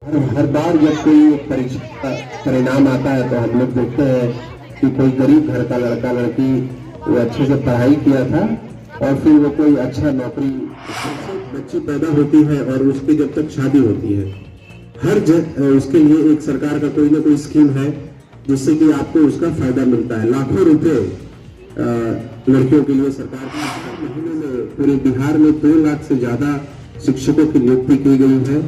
हर बार जब कोई परीक्षा का परिणाम आता है तो हम लोग देखते हैं कि कोई गरीब घर का लड़का लड़की वो अच्छे से पढ़ाई किया था और फिर वो कोई अच्छा नौकरी, बच्ची पैदा होती है और उसकी जब तक शादी होती है उसके लिए एक सरकार का कोई ना कोई स्कीम है जिससे कि आपको उसका फायदा मिलता है। लाखों रुपए लड़कियों के लिए सरकार की महीने में पूरे बिहार में 2 लाख से ज्यादा शिक्षकों की नियुक्ति की गई है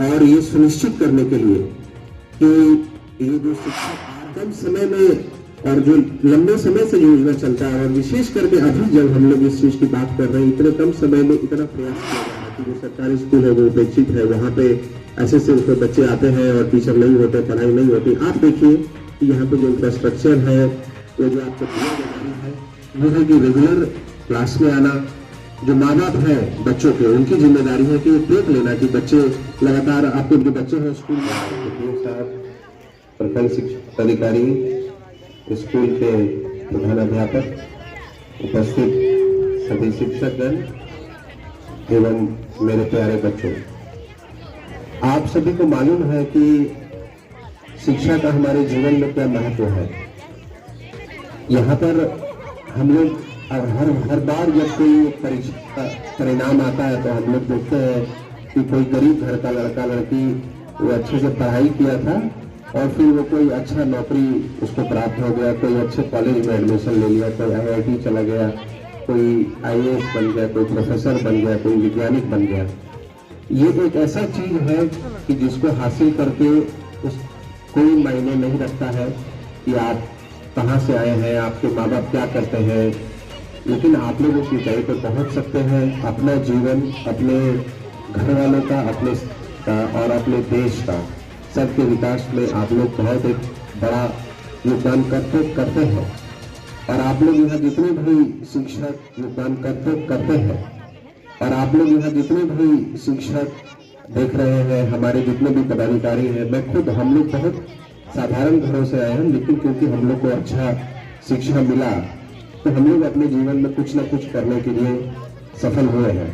और ये सुनिश्चित करने के लिए कि ये जो शिक्षक कम समय में और जो लंबे समय से योजना चलता है और विशेष करके अभी जब हम लोग इस चीज की बात कर रहे हैं, इतने कम समय में इतना प्रयास किया जा रहा है कि जो सरकारी स्कूल है वो उपेक्षित है, वहाँ पे ऐसे उसमें बच्चे आते हैं और टीचर नहीं होते, पढ़ाई नहीं होती। आप देखिए कि यहाँ पे जो इंफ्रास्ट्रक्चर है वो जो आपको दिया जा रहा है वो है कि रेगुलर क्लास में आना। जो माँ बाप है बच्चों के, उनकी जिम्मेदारी है कि देख लेना कि बच्चे लगातार, आपके जो बच्चे हैं स्कूल में, प्रखंड शिक्षा अधिकारी, स्कूल के प्रधानाध्यापक, उपस्थित सभी शिक्षकगण एवं मेरे प्यारे बच्चों, आप सभी को मालूम है कि शिक्षा का हमारे जीवन में क्या महत्व है। यहाँ पर हम लोग हर बार जब कोई परीक्षा का परिणाम आता है तो हम लोग देखते हैं कि कोई गरीब घर का लड़का लड़की वो अच्छे से पढ़ाई किया था और फिर वो कोई अच्छा नौकरी उसको प्राप्त हो गया, कोई अच्छे कॉलेज में एडमिशन ले लिया, कोई IIT चला गया, कोई IAS बन गया, कोई प्रोफेसर बन गया, कोई वैज्ञानिक बन गया। ये एक ऐसा चीज है कि जिसको हासिल करके उस कोई मायने नहीं रखता है कि आप कहाँ से आए हैं, आपके माँ बाप क्या करते हैं, लेकिन आप लोग उस ऊंचाई पर पहुंच सकते हैं। अपना जीवन अपने घर वालों का, अपने का और अपने देश का, सबके विकास में आप लोग बहुत एक बड़ा योगदान करते हैं। और आप लोग यहाँ जितने भी शिक्षक योगदान करते हैं और आप लोग यहाँ जितने भी शिक्षक देख रहे हैं, हमारे जितने भी पदाधिकारी हैं, मैं खुद, हम लोग बहुत साधारण घरों से आए हैं, लेकिन क्योंकि हम लोग को अच्छा शिक्षा मिला तो हम लोग अपने जीवन में कुछ न कुछ करने के लिए सफल हुए हैं।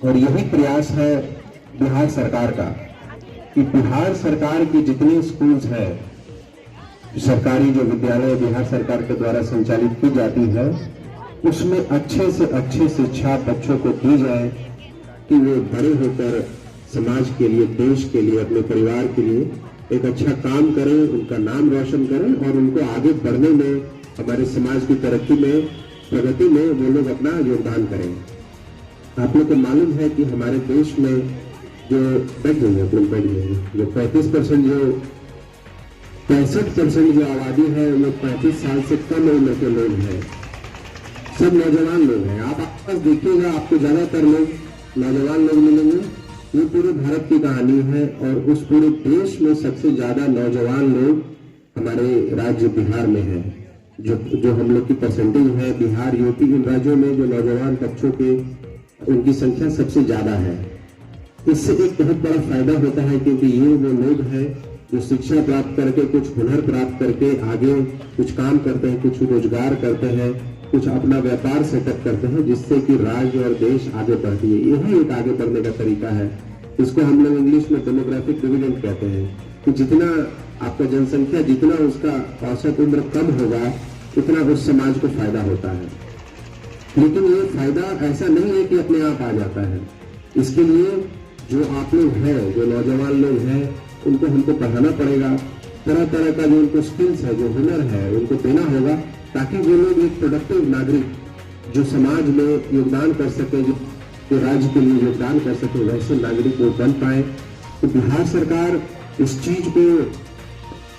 और यही प्रयास है बिहार सरकार का कि बिहार सरकार की जितने स्कूल्स हैं, सरकारी जो विद्यालय बिहार सरकार के द्वारा संचालित की जाती है, उसमें अच्छे से अच्छी शिक्षा बच्चों को दी जाए कि वे बड़े होकर समाज के लिए, देश के लिए, अपने परिवार के लिए एक अच्छा काम करें, उनका नाम रोशन करें और उनको आगे बढ़ने में, हमारे समाज की तरक्की में, प्रगति में वो लोग अपना योगदान करें। आप लोग को मालूम है कि हमारे देश में जो बैठ जाइए जो 35% जो 65% जो आबादी है वो 35 साल से कम उम्र के लोग हैं, सब नौजवान लोग हैं। आप आसपास देखिएगा, आपको ज्यादातर लोग नौजवान लोग मिलेंगे। ये पूरे भारत की कहानी है और उस पूरे देश में सबसे ज्यादा नौजवान लोग हमारे राज्य बिहार में है। जो हम लोग की परसेंटेज है, बिहार, यूपी, इन राज्यों में जो नौजवान बच्चों के, उनकी संख्या सबसे ज्यादा है। इससे एक बहुत बड़ा फायदा होता है क्योंकि ये वो लोग हैं जो शिक्षा प्राप्त करके, कुछ हुनर प्राप्त करके आगे कुछ काम करते हैं, कुछ रोजगार करते हैं, कुछ अपना व्यापार सेटअप करते हैं, जिससे कि राज्य और देश आगे बढ़ती है। यही एक आगे बढ़ने का तरीका है। इसको हम लोग इंग्लिश में डेमोग्राफिक डिविडेंड कहते हैं कि जितना आपका जनसंख्या, जितना उसका औसत उम्र कम होगा, उतना उस समाज को फायदा होता है। लेकिन ये फायदा ऐसा नहीं है कि अपने आप आ जाता है। इसके लिए जो आप लोग हैं, जो नौजवान लोग हैं, उनको हमको पढ़ाना पड़ेगा। तरह तरह का जो उनको स्किल्स है, जो हुनर है, उनको देना होगा ताकि वो लोग एक प्रोडक्टिव नागरिक, जो समाज में योगदान कर सके, जो राज्य के लिए योगदान कर सके, वैसे नागरिक वो बन पाए। तो बिहार सरकार इस चीज को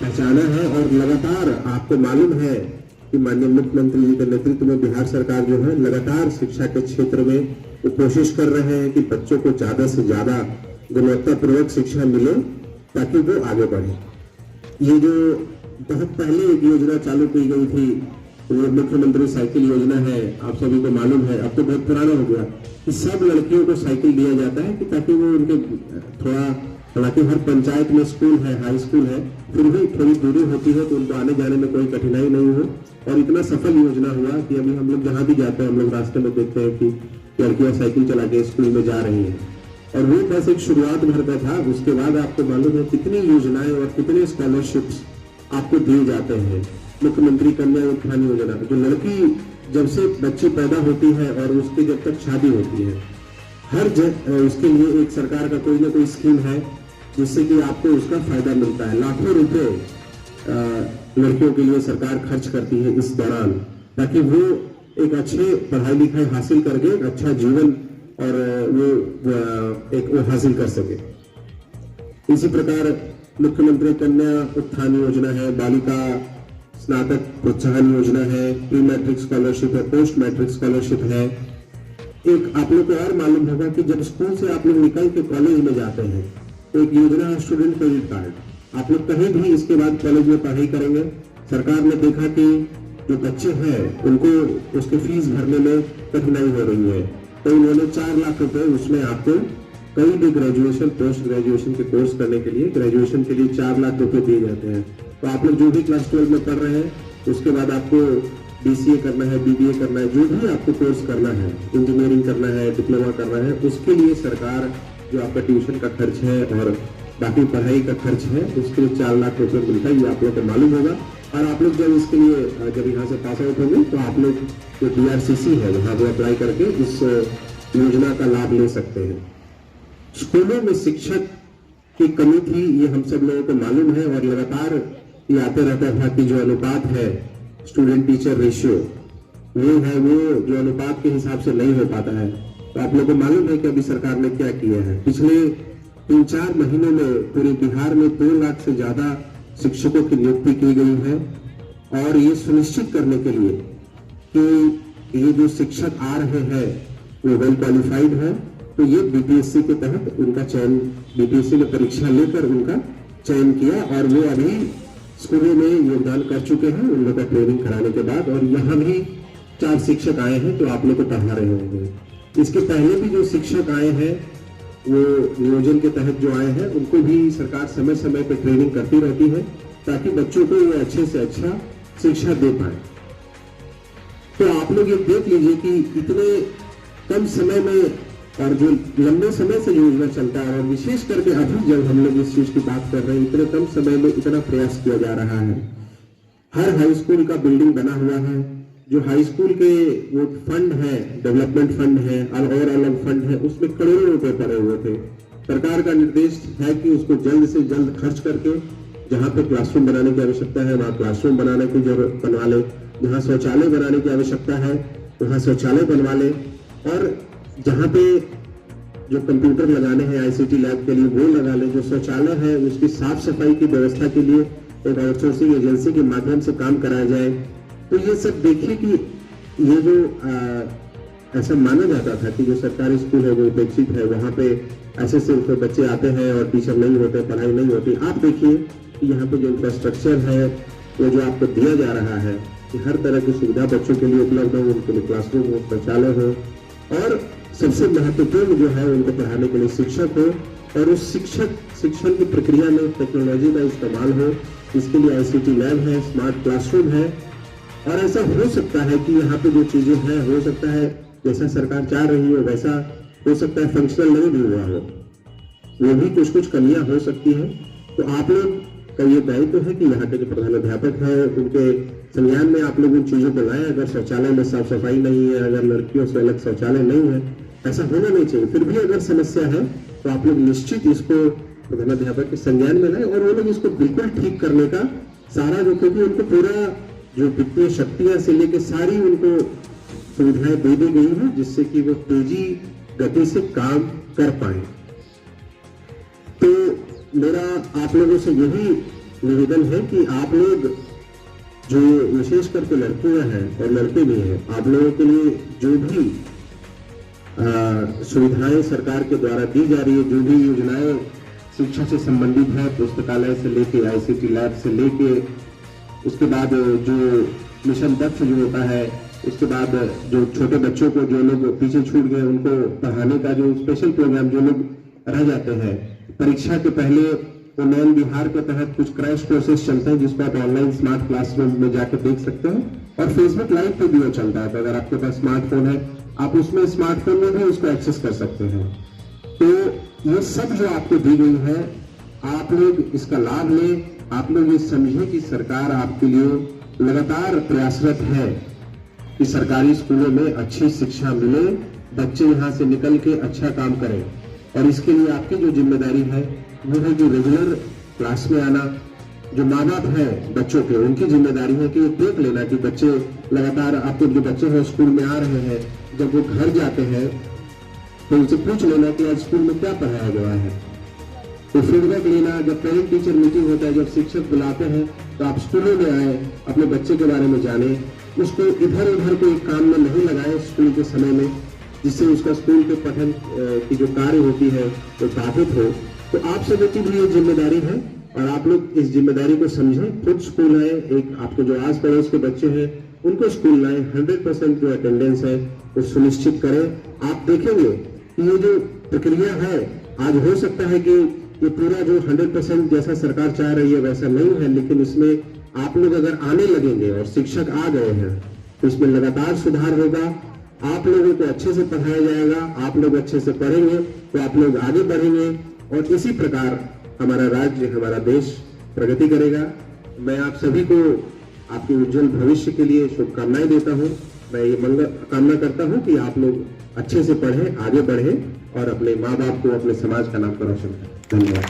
पहचाना है और लगातार, आपको मालूम है कि माननीय मुख्यमंत्री जी के नेतृत्व में बिहार सरकार जो है लगातार शिक्षा के क्षेत्र में वो कोशिश कर रहे हैं कि बच्चों को ज्यादा से ज्यादा गुणवत्तापूर्वक शिक्षा मिले ताकि वो आगे बढ़े। ये जो बहुत पहले एक योजना चालू की गई थी, वो मुख्यमंत्री साइकिल योजना है, आप सभी को मालूम है, अब तो बहुत पुराना हो गया, कि सब लड़कियों को साइकिल दिया जाता है कि ताकि वो उनके थोड़ा, हालांकि हर पंचायत में स्कूल है, हाई स्कूल है, फिर भी थोड़ी दूरी होती है तो उनको आने जाने में कोई कठिनाई नहीं हो। और इतना सफल योजना हुआ कि अभी हम लोग जहाँ भी जाते हैं, हम लोग रास्ते में देखते हैं कि लड़कियां साइकिल चला के स्कूल में जा रही हैं। और वो बस एक शुरुआत भर का था। उसके बाद आपको मालूम है कितनी योजनाएं और कितने स्कॉलरशिप्स आपको दिए जाते हैं। मुख्यमंत्री कन्या उत्थान योजना, जो लड़की जब से बच्ची पैदा होती है और उसकी जब तक शादी होती है, उसके लिए एक सरकार का कोई ना कोई स्कीम है जिससे कि आपको उसका फायदा मिलता है। लाखों रुपए लड़कियों के लिए सरकार खर्च करती है इस दौरान, ताकि वो एक अच्छे पढ़ाई लिखाई हासिल करके एक अच्छा जीवन और वो हासिल कर सके। इसी प्रकार मुख्यमंत्री कन्या उत्थान योजना है, बालिका स्नातक प्रोत्साहन योजना है, प्री मैट्रिक स्कॉलरशिप है, पोस्ट मैट्रिक स्कॉलरशिप है। एक आप लोग को और मालूम होगा कि जब स्कूल से आप लोग निकल के कॉलेज में जाते हैं तो एक योजना है स्टूडेंट क्रेडिट कार्ड। आप लोग कहीं भी इसके बाद कॉलेज में पढ़ाई करेंगे, सरकार ने देखा कि जो बच्चे हैं उनको उसके फीस भरने में कठिनाई हो रही है, तो उन्होंने 4 लाख रुपए उसमें आपको कहीं भी ग्रेजुएशन पोस्ट ग्रेजुएशन के कोर्स करने के लिए, ग्रेजुएशन के लिए 4 लाख रुपए दिए जाते हैं। तो आप लोग जो भी क्लास 12 में पढ़ रहे हैं, उसके बाद आपको BCA करना है, BBA करना है, जो भी आपको कोर्स करना है, इंजीनियरिंग करना है, डिप्लोमा करना है, उसके लिए सरकार जो आपका ट्यूशन का खर्च है और बाकी पढ़ाई का खर्च है, उसके लिए 4 लाख रुपए मिलता है। ये आप लोग को मालूम होगा। और आप लोग जब इसके लिए जब यहाँ से पास आउट होंगे तो आप लोग जो DRCC है वहाँ पर अप्लाई करके इस योजना का लाभ ले सकते हैं। स्कूलों में शिक्षक की कमी थी, ये हम सब लोगों को मालूम है, और लगातार ये आते रहता था कि जो अनुपात है स्टूडेंट टीचर रेशियो वो है, वो जो अनुपात के हिसाब से नहीं हो पाता है। तो आप लोगों को मालूम है कि अभी सरकार ने क्या किया है। पिछले 3-4 महीनों में पूरे बिहार में 2 लाख से ज्यादा शिक्षकों की नियुक्ति की गई है, और ये सुनिश्चित करने के लिए कि ये जो शिक्षक आ रहे हैं वो वेल क्वालिफाइड है। तो ये BPSC के तहत उनका चयन, BPSC ने परीक्षा लेकर उनका चयन किया और वो अभी स्कूलों में योगदान कर चुके हैं उन लोगों का ट्रेनिंग कराने के बाद। और यहाँ भी 4 शिक्षक आए हैं जो आप लोग को पढ़ा रहे होंगे। इसके पहले भी जो शिक्षक आए हैं वो नियोजन के तहत जो आए हैं उनको भी सरकार समय समय पर ट्रेनिंग करती रहती है, ताकि बच्चों को वो अच्छे से अच्छा शिक्षा दे पाए। तो आप लोग ये देख लीजिए कि इतने कम समय में और जो लंबे समय से योजना चलता है, और विशेष करके अभी जब हम लोग इस चीज की बात कर रहे हैं, इतने कम समय में इतना प्रयास किया जा रहा है। हर हाई स्कूल का बिल्डिंग बना हुआ है। जो हाई स्कूल के वो फंड है, डेवलपमेंट फंड है और अलग फंड है, उसमें करोड़ों रुपए पड़े हुए थे। सरकार का निर्देश है कि उसको जल्द से जल्द खर्च करके जहाँ पे क्लासरूम बनाने की आवश्यकता है वहाँ क्लासरूम बनाने की जरूरत बनवा ले, जहाँ शौचालय बनाने की आवश्यकता है वहाँ शौचालय बनवा ले, और जहाँ पे जो कंप्यूटर लगाने हैं ICT लैब के लिए वो लगा ले। जो शौचालय है उसकी साफ सफाई की व्यवस्था के लिए एक आउटसोर्सिंग एजेंसी के माध्यम से काम कराया जाए। तो ये सब देखिए कि ये जो ऐसा माना जाता था कि जो सरकारी स्कूल है वो उपेक्षित है, वहाँ पे ऐसे सिर्फ बच्चे आते हैं और टीचर नहीं होते, पढ़ाई नहीं होती। आप देखिए कि यहाँ पे जो इंफ्रास्ट्रक्चर है वो जो आपको दिया जा रहा है कि हर तरह की सुविधा बच्चों के लिए उपलब्ध हो, उनके लिए क्लासरूम हो, शौचालय हो, और सबसे महत्वपूर्ण जो है उनको पढ़ाने के लिए शिक्षक हो, और उस शिक्षण की प्रक्रिया में टेक्नोलॉजी का इस्तेमाल हो। इसके लिए ICT लैब है, स्मार्ट क्लासरूम है, और ऐसा हो सकता है कि यहाँ पे जो चीजें हैं हो सकता है जैसा सरकार चाह रही हो वैसा हो सकता है फंक्शनल नहीं भी हुआ हो, वो भी कुछ कमियां हो सकती है। तो आप लोग का ये दायित्व है कि यहाँ के जो प्रधानाध्यापक है उनके संज्ञान में आप लोग उन चीजों को लाएं। अगर शौचालय में साफ सफाई नहीं है, अगर लड़कियों से अलग शौचालय नहीं है, ऐसा होना नहीं चाहिए। फिर भी अगर समस्या है तो आप लोग निश्चित इसको प्रधानाध्यापक के संज्ञान में लाएं, और वो लोग इसको बिल्कुल ठीक करने का सारा जो, क्योंकि उनको पूरा जो वित्तीय शक्तियां से लेकर सारी उनको सुविधाएं दे दी गई है जिससे कि वो तेजी गति से काम कर पाए। तो मेरा आप लोगों से यही निवेदन है कि आप लोग जो विशेष करके लड़कियां हैं और लड़के भी हैं, आप लोगों के लिए जो भी सुविधाएं सरकार के द्वारा दी जा रही है, जो भी योजनाएं शिक्षा से संबंधित है, पुस्तकालय से लेके ICT लैब से लेके, उसके बाद जो मिशन दक्ष जो होता है, उसके बाद जो छोटे बच्चों को जो लोग पीछे छूट गए उनको पढ़ाने का जो स्पेशल प्रोग्राम, जो लोग रह जाते हैं परीक्षा के पहले, तो नयन बिहार के तहत कुछ क्रैश कोर्सेज चलते हैं जिसको आप ऑनलाइन स्मार्ट क्लासरूम में जाकर देख सकते हैं, और फेसबुक लाइव पे भी वो चलता है। तो अगर आपके पास स्मार्टफोन है आप उसमें स्मार्टफोन में भी उसको एक्सेस कर सकते हैं। तो ये सब जो आपको दी गई है, आप लोग इसका लाभ लें। आप लोग ये समझें कि सरकार आपके लिए लगातार प्रयासरत है कि सरकारी स्कूलों में अच्छी शिक्षा मिले, बच्चे यहाँ से निकल के अच्छा काम करें। और इसके लिए आपकी जो जिम्मेदारी है वो है कि रेगुलर क्लास में आना। जो माँ बाप है बच्चों के, उनकी जिम्मेदारी है कि देख लेना कि बच्चे लगातार, आपके जो बच्चे हैं स्कूल में आ रहे हैं, जब वो घर जाते हैं तो उनसे पूछ लेना कि आज स्कूल में क्या पढ़ाया गया है। तो फीडबैक लेना। जब पेरेंट टीचर मीटिंग होता है, जब शिक्षक बुलाते हैं, तो आप स्कूलों में आए, अपने बच्चे के बारे में जाने, उसको इधर उधर कोई काम में नहीं लगाए स्कूल के समय में, जिससे उसका स्कूल के पठन की जो कार्य होती है वो बाधित हो। तो आप सभी की भी ये जिम्मेदारी है और आप लोग इस जिम्मेदारी को समझें। खुद स्कूल आए, एक आपके जो आस पड़ोस के बच्चे हैं उनको स्कूल लाएं, 100% जो अटेंडेंस है वो सुनिश्चित करें। आप देखेंगे कि ये जो प्रक्रिया है, आज हो सकता है कि ये पूरा जो 100% जैसा सरकार चाह रही है वैसा नहीं है, लेकिन इसमें आप लोग अगर आने लगेंगे और शिक्षक आ गए हैं तो इसमें लगातार सुधार होगा। आप लोगों को अच्छे से पढ़ाया जाएगा, आप लोग अच्छे से पढ़ेंगे तो आप लोग आगे बढ़ेंगे और इसी प्रकार हमारा राज्य, हमारा देश प्रगति करेगा। मैं आप सभी को आपके उज्जवल भविष्य के लिए शुभकामनाएं देता हूं। मैं ये कामना करता हूं कि आप लोग अच्छे से पढ़ें, आगे बढ़ें और अपने माँ बाप को, अपने समाज का नाम रोशन करें। धन्यवाद।